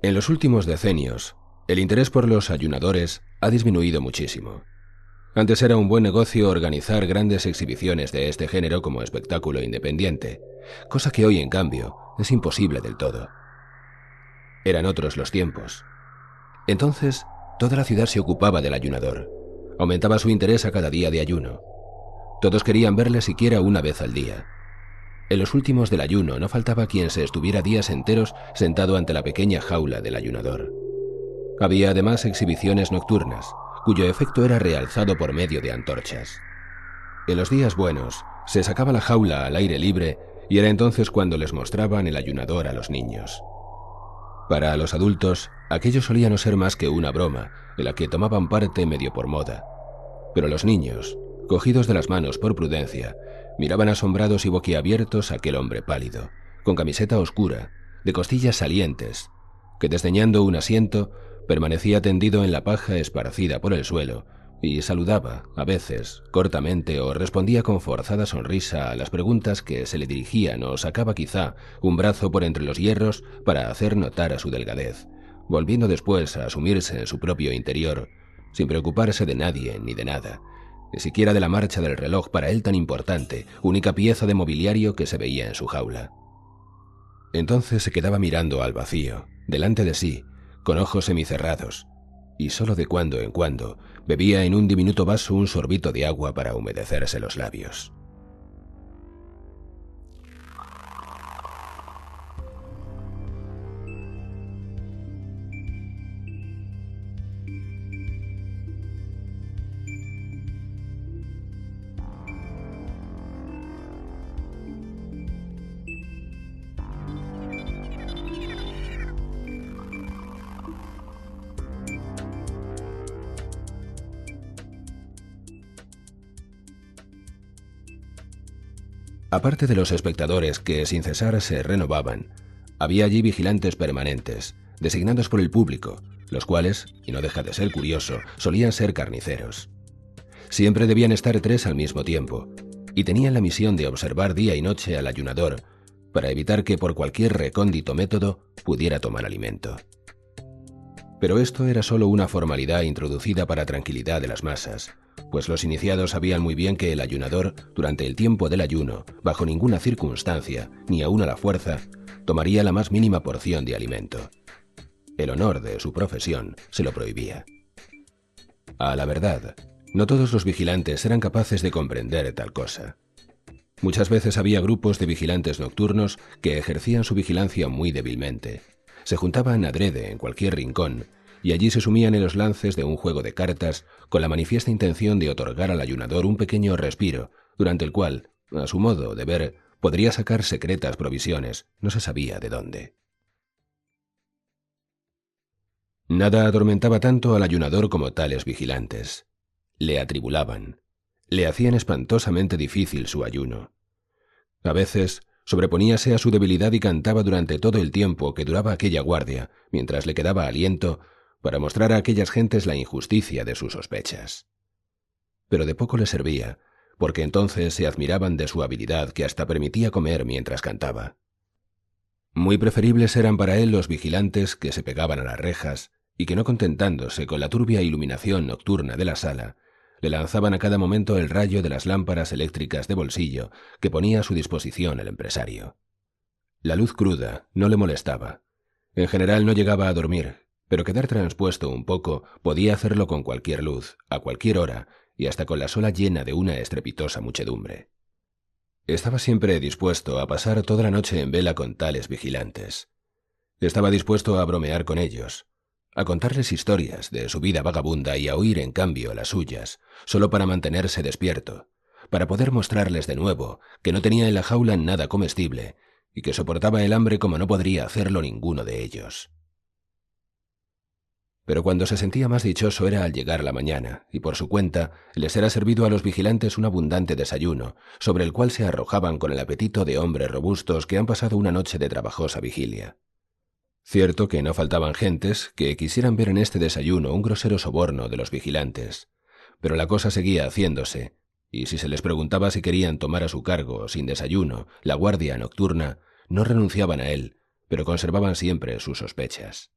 En los últimos decenios, el interés por los ayunadores ha disminuido muchísimo. Antes era un buen negocio organizar grandes exhibiciones de este género como espectáculo independiente, cosa que hoy, en cambio, es imposible del todo. Eran otros los tiempos. Entonces, toda la ciudad se ocupaba del ayunador. Aumentaba su interés a cada día de ayuno. Todos querían verle siquiera una vez al día. En los últimos del ayuno no faltaba quien se estuviera días enteros sentado ante la pequeña jaula del ayunador. Había además exhibiciones nocturnas, cuyo efecto era realzado por medio de antorchas. En los días buenos, se sacaba la jaula al aire libre y era entonces cuando les mostraban el ayunador a los niños. Para los adultos, aquello solía no ser más que una broma, en la que tomaban parte medio por moda. Pero los niños, cogidos de las manos por prudencia, miraban asombrados y boquiabiertos a aquel hombre pálido, con camiseta oscura, de costillas salientes, que desdeñando un asiento, permanecía tendido en la paja esparcida por el suelo y saludaba, a veces, cortamente o respondía con forzada sonrisa a las preguntas que se le dirigían o sacaba quizá un brazo por entre los hierros para hacer notar a su delgadez, volviendo después a sumirse en su propio interior, sin preocuparse de nadie ni de nada, ni siquiera de la marcha del reloj para él tan importante, única pieza de mobiliario que se veía en su jaula. Entonces se quedaba mirando al vacío, delante de sí, con ojos semicerrados, y solo de cuando en cuando bebía en un diminuto vaso un sorbito de agua para humedecerse los labios. Aparte de los espectadores que sin cesar se renovaban, había allí vigilantes permanentes, designados por el público, los cuales, y no deja de ser curioso, solían ser carniceros. Siempre debían estar 3 al mismo tiempo, y tenían la misión de observar día y noche al ayunador, para evitar que por cualquier recóndito método pudiera tomar alimento. Pero esto era solo una formalidad introducida para tranquilidad de las masas, pues los iniciados sabían muy bien que el ayunador, durante el tiempo del ayuno, bajo ninguna circunstancia, ni aun a la fuerza, tomaría la más mínima porción de alimento. El honor de su profesión se lo prohibía. A la verdad, no todos los vigilantes eran capaces de comprender tal cosa. Muchas veces había grupos de vigilantes nocturnos que ejercían su vigilancia muy débilmente. Se juntaban adrede en cualquier rincón y allí se sumían en los lances de un juego de cartas con la manifiesta intención de otorgar al ayunador un pequeño respiro, durante el cual, a su modo de ver, podría sacar secretas provisiones, no se sabía de dónde. Nada atormentaba tanto al ayunador como tales vigilantes. Le atribulaban, le hacían espantosamente difícil su ayuno. A veces sobreponíase a su debilidad y cantaba durante todo el tiempo que duraba aquella guardia, mientras le quedaba aliento, para mostrar a aquellas gentes la injusticia de sus sospechas. Pero de poco le servía, porque entonces se admiraban de su habilidad que hasta permitía comer mientras cantaba. Muy preferibles eran para él los vigilantes que se pegaban a las rejas y que, no contentándose con la turbia iluminación nocturna de la sala, le lanzaban a cada momento el rayo de las lámparas eléctricas de bolsillo que ponía a su disposición el empresario. La luz cruda no le molestaba. En general no llegaba a dormir, pero quedar transpuesto un poco podía hacerlo con cualquier luz, a cualquier hora, y hasta con la sola llena de una estrepitosa muchedumbre. Estaba siempre dispuesto a pasar toda la noche en vela con tales vigilantes. Estaba dispuesto a bromear con ellos, a contarles historias de su vida vagabunda y a oír en cambio las suyas, solo para mantenerse despierto, para poder mostrarles de nuevo que no tenía en la jaula nada comestible y que soportaba el hambre como no podría hacerlo ninguno de ellos. Pero cuando se sentía más dichoso era al llegar la mañana, y por su cuenta les era servido a los vigilantes un abundante desayuno, sobre el cual se arrojaban con el apetito de hombres robustos que han pasado una noche de trabajosa vigilia. Cierto que no faltaban gentes que quisieran ver en este desayuno un grosero soborno de los vigilantes, pero la cosa seguía haciéndose, y si se les preguntaba si querían tomar a su cargo, sin desayuno, la guardia nocturna, no renunciaban a él, pero conservaban siempre sus sospechas.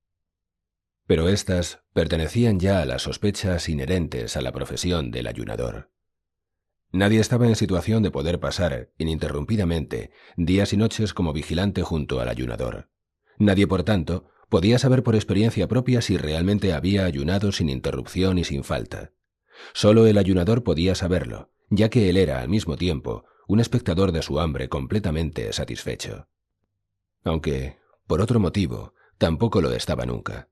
Pero éstas pertenecían ya a las sospechas inherentes a la profesión del ayunador. Nadie estaba en situación de poder pasar ininterrumpidamente días y noches como vigilante junto al ayunador. Nadie, por tanto, podía saber por experiencia propia si realmente había ayunado sin interrupción y sin falta. Solo el ayunador podía saberlo, ya que él era, al mismo tiempo, un espectador de su hambre completamente satisfecho. Aunque, por otro motivo, tampoco lo estaba nunca.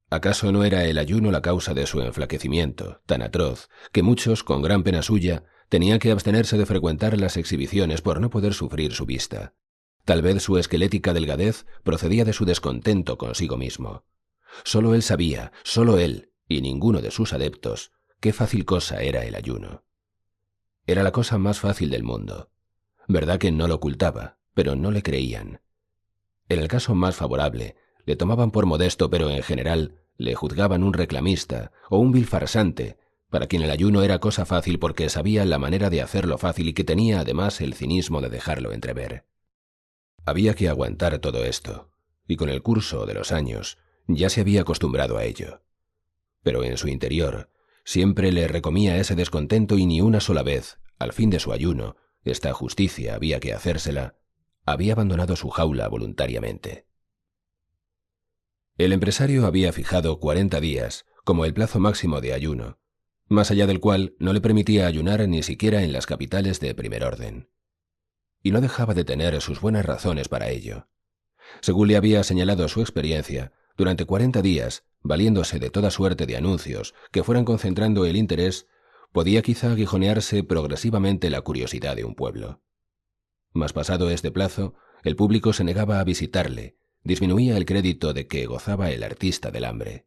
¿Acaso no era el ayuno la causa de su enflaquecimiento, tan atroz, que muchos, con gran pena suya, tenían que abstenerse de frecuentar las exhibiciones por no poder sufrir su vista? Tal vez su esquelética delgadez procedía de su descontento consigo mismo. Solo él sabía, solo él, y ninguno de sus adeptos, qué fácil cosa era el ayuno. Era la cosa más fácil del mundo. Verdad que no lo ocultaba, pero no le creían. En el caso más favorable, le tomaban por modesto, pero en general le juzgaban un reclamista o un vil farsante, para quien el ayuno era cosa fácil porque sabía la manera de hacerlo fácil y que tenía además el cinismo de dejarlo entrever. Había que aguantar todo esto, y con el curso de los años ya se había acostumbrado a ello. Pero en su interior siempre le recomía ese descontento y ni una sola vez, al fin de su ayuno, esta justicia había que hacérsela, había abandonado su jaula voluntariamente. El empresario había fijado 40 días como el plazo máximo de ayuno, más allá del cual no le permitía ayunar ni siquiera en las capitales de primer orden. Y no dejaba de tener sus buenas razones para ello. Según le había señalado su experiencia, durante 40 días, valiéndose de toda suerte de anuncios que fueran concentrando el interés, podía quizá aguijonearse progresivamente la curiosidad de un pueblo. Mas pasado este plazo, el público se negaba a visitarle, disminuía el crédito de que gozaba el artista del hambre.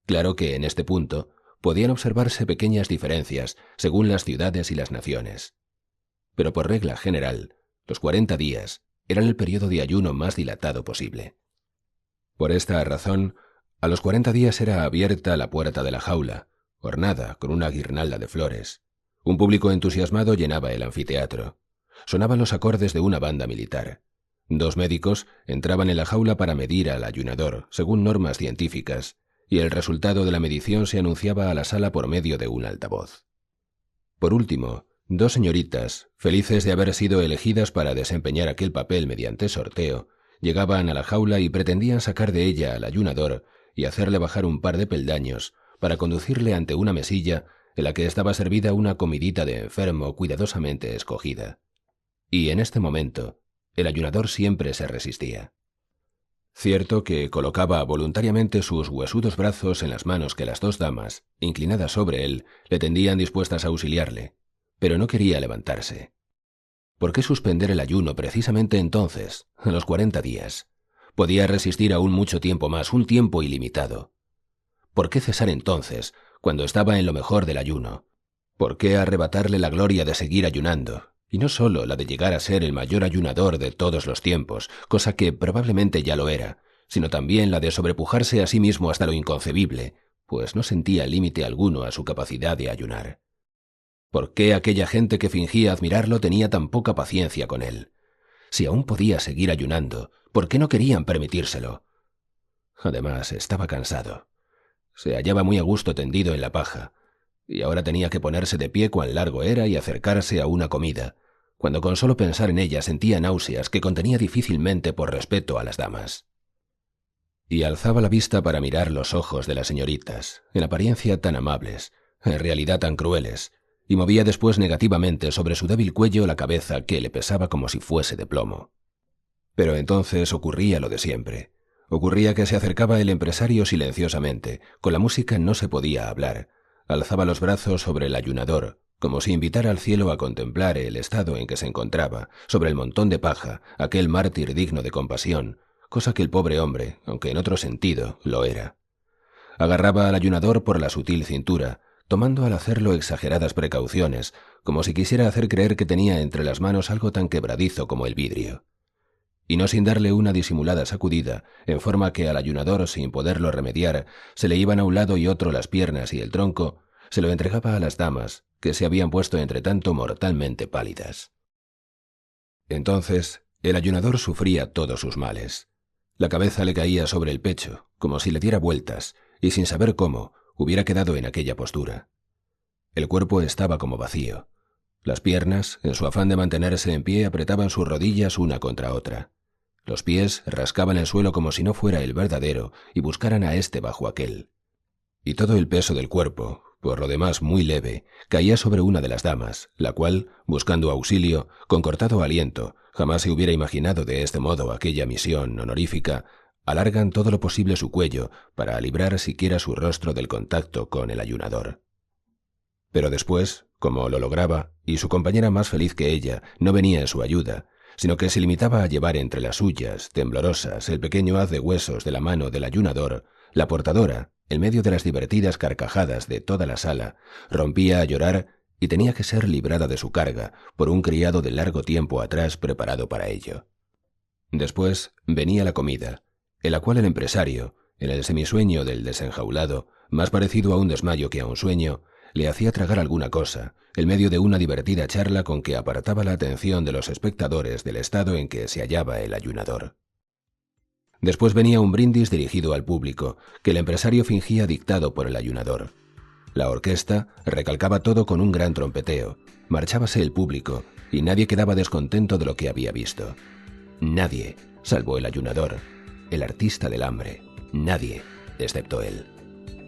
Claro que en este punto podían observarse pequeñas diferencias según las ciudades y las naciones. Pero por regla general, los 40 días eran el periodo de ayuno más dilatado posible. Por esta razón, a los 40 días era abierta la puerta de la jaula, ornada con una guirnalda de flores. Un público entusiasmado llenaba el anfiteatro. Sonaban los acordes de una banda militar. 2 médicos entraban en la jaula para medir al ayunador, según normas científicas, y el resultado de la medición se anunciaba a la sala por medio de un altavoz. Por último, 2 señoritas, felices de haber sido elegidas para desempeñar aquel papel mediante sorteo, llegaban a la jaula y pretendían sacar de ella al ayunador y hacerle bajar un par de peldaños para conducirle ante una mesilla en la que estaba servida una comidita de enfermo cuidadosamente escogida. Y en este momento, el ayunador siempre se resistía. Cierto que colocaba voluntariamente sus huesudos brazos en las manos que las 2 damas, inclinadas sobre él, le tendían dispuestas a auxiliarle, pero no quería levantarse. ¿Por qué suspender el ayuno precisamente entonces, a los 40 días? Podía resistir aún mucho tiempo más, un tiempo ilimitado. ¿Por qué cesar entonces, cuando estaba en lo mejor del ayuno? ¿Por qué arrebatarle la gloria de seguir ayunando? Y no solo la de llegar a ser el mayor ayunador de todos los tiempos, cosa que probablemente ya lo era, sino también la de sobrepujarse a sí mismo hasta lo inconcebible, pues no sentía límite alguno a su capacidad de ayunar. ¿Por qué aquella gente que fingía admirarlo tenía tan poca paciencia con él? Si aún podía seguir ayunando, ¿por qué no querían permitírselo? Además, estaba cansado. Se hallaba muy a gusto tendido en la paja, y ahora tenía que ponerse de pie cuán largo era y acercarse a una comida, cuando con solo pensar en ella sentía náuseas que contenía difícilmente por respeto a las damas. Y alzaba la vista para mirar los ojos de las señoritas, en apariencia tan amables, en realidad tan crueles, y movía después negativamente sobre su débil cuello la cabeza que le pesaba como si fuese de plomo. Pero entonces ocurría lo de siempre. Ocurría que se acercaba el empresario silenciosamente, con la música no se podía hablar, alzaba los brazos sobre el ayunador, como si invitara al cielo a contemplar el estado en que se encontraba, sobre el montón de paja, aquel mártir digno de compasión, cosa que el pobre hombre, aunque en otro sentido, lo era. Agarraba al ayunador por la sutil cintura, tomando al hacerlo exageradas precauciones, como si quisiera hacer creer que tenía entre las manos algo tan quebradizo como el vidrio. Y no sin darle una disimulada sacudida, en forma que al ayunador, sin poderlo remediar, se le iban a un lado y otro las piernas y el tronco, se lo entregaba a las damas, que se habían puesto entre tanto mortalmente pálidas. Entonces, el ayunador sufría todos sus males. La cabeza le caía sobre el pecho, como si le diera vueltas, y sin saber cómo, hubiera quedado en aquella postura. El cuerpo estaba como vacío. Las piernas, en su afán de mantenerse en pie, apretaban sus rodillas una contra otra. Los pies rascaban el suelo como si no fuera el verdadero y buscaran a éste bajo aquel. Y todo el peso del cuerpo, por lo demás muy leve, caía sobre una de las damas, la cual, buscando auxilio, con cortado aliento, jamás se hubiera imaginado de este modo aquella misión honorífica, alargan todo lo posible su cuello para librar siquiera su rostro del contacto con el ayunador. Pero después, como lo lograba, y su compañera más feliz que ella no venía en su ayuda, sino que se limitaba a llevar entre las suyas, temblorosas, el pequeño haz de huesos de la mano del ayunador, la portadora, en medio de las divertidas carcajadas de toda la sala, rompía a llorar y tenía que ser librada de su carga por un criado de largo tiempo atrás preparado para ello. Después venía la comida, en la cual el empresario, en el semisueño del desenjaulado, más parecido a un desmayo que a un sueño, le hacía tragar alguna cosa, en medio de una divertida charla con que apartaba la atención de los espectadores del estado en que se hallaba el ayunador. Después venía un brindis dirigido al público, que el empresario fingía dictado por el ayunador. La orquesta recalcaba todo con un gran trompeteo, marchábase el público, y nadie quedaba descontento de lo que había visto. Nadie, salvo el ayunador, el artista del hambre, nadie, excepto él.